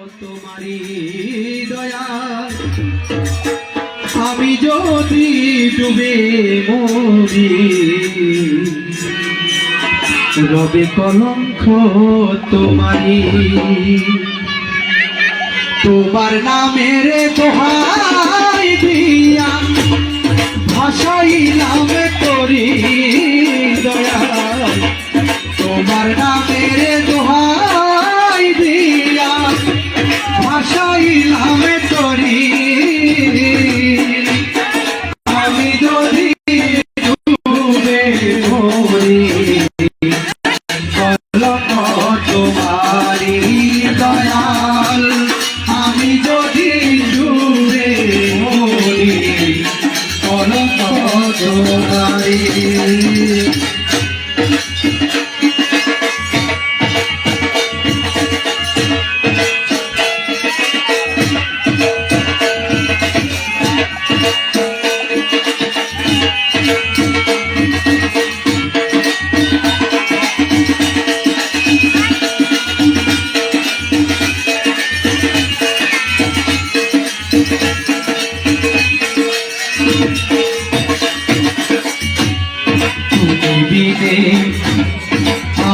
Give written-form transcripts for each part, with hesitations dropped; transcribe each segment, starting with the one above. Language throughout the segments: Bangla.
তোমারি দয়া আমি যদি ডুবে মরি রবে কলঙ্ক তোমারি তোমার নামের দোহাই দিয়া ভাসাইলাম করি দয়া তোমার নামের দোহাই দিয়া ভাসাইলাম করি আমি যদি ডুবে মরি কলঙ্ক তোমারি দয়াল আমি যদি ডুবে মরি কলঙ্ক তোমারি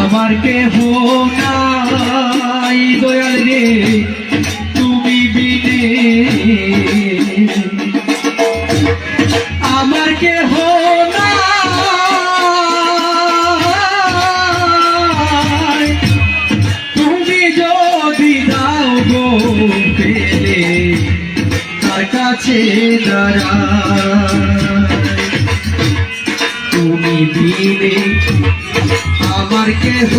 আমার কেহ নাই দয়াল রে তুমি বিনে আমার কেহ নাই তুমি যদি দাও গো পেলে তার কাছে দাঁড়া তুমি বিনে আমার কেহ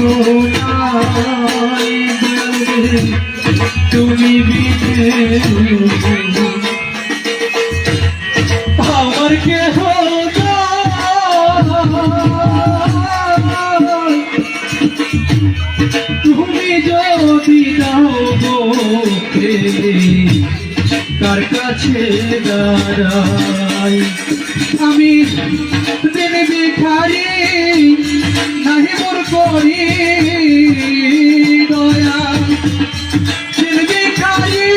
নাই তুমি বিনে আমার কেহ নাই তুমি যদি দাও গো পেলে তার কাছে দাঁড়াই আমি দিন ভিখারি নাহি মোর করি দয়া দিন ভিখারি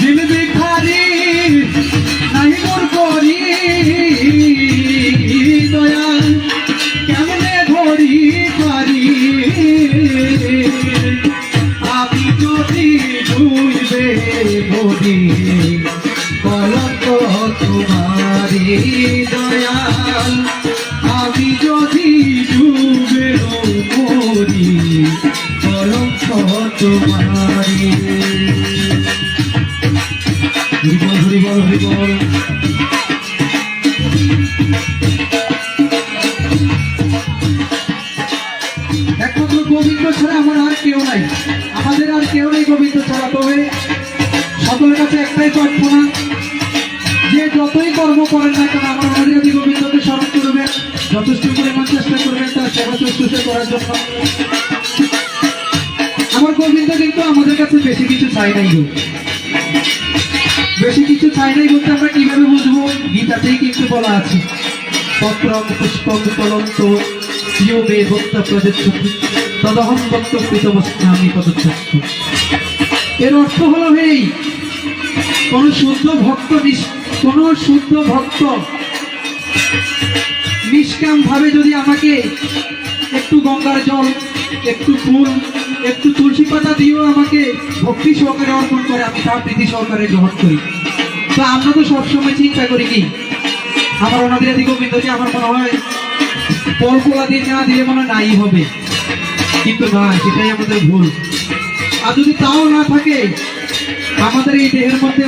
দিন ভিখারি নাহি মোর করি দয়া কেমনে ধরি পারি আমি যদি ডুবে মরি কলঙ্ক তোমারি দয়াল আমি যদি ডুবে মরি কলঙ্ক তোমারি হরি বল হরি বল একমাত্র গোবিন্দ ছাড়া আমার আর কেউ নাই আমাদের আর কেউ নেই গোবিন্দ ছাড়া তবে সকলের কাছে একটাই প্রার্থনা যে যতই কর্ম করেন না কেন আমার মহাদেবী গোবিন্দকে স্মরণ করবেন যথেষ্ট পরিমাণ চেষ্টা করবেন তার সেবা শুশ্রূষা করার জন্য আমার গোবিন্দ কিন্তু আমাদের কাছে বেশি কিছু চাই নাই গো বেশি কিছু চাই নাই বলতে আমরা কিভাবে বুঝবো গীতাতেই কিন্তু বলা আছে পত্রং পুষ্পং ফলন্ত প্রিয় মে ভক্ত প্রযচ্ছতি তদহং ভক্ত কৃতমস্মি পদচ্ছত্ব এর অর্থ হলো এই কোন শুদ্ধ ভক্ত নিষ্কাম ভাবে যদি আমাকে একটু গঙ্গার জল একটু ফুল একটু তুলসী পাতা দিয়েও আমাকে ভক্তি সহকারে অর্পণ করে আমি তার প্রীতি সহকারে গ্রহণ করি তো আমরা তো সবসময় চিন্তা করি কি আমার ওনাদের গোবিন্দকে আমার মনে হয় পরপলা দিয়ে না দিলে মনে নাই হবে কিন্তু না সেটাই আমাদের ভুল আর যদি তাও না থাকে আমাদের এই দেহের মধ্যে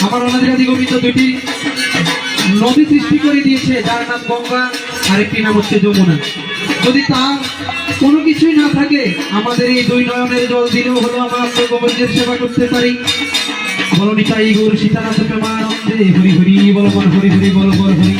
আমার ওনাদের গোবিন্দ দুটি নদী সৃষ্টি করে দিয়েছে যার নাম গঙ্গা আর একটি নাম হচ্ছে যমুনা যদি তা কোনো কিছুই না থাকে আমাদের এই দুই নয়নের জল দিলেও হলো আমরা আপনার গোবিন্দের সেবা করতে পারি বলো নিতাই গৌর সীতানাথ প্রেমানন্দে হরি হরি বল হরি হরি বল হরি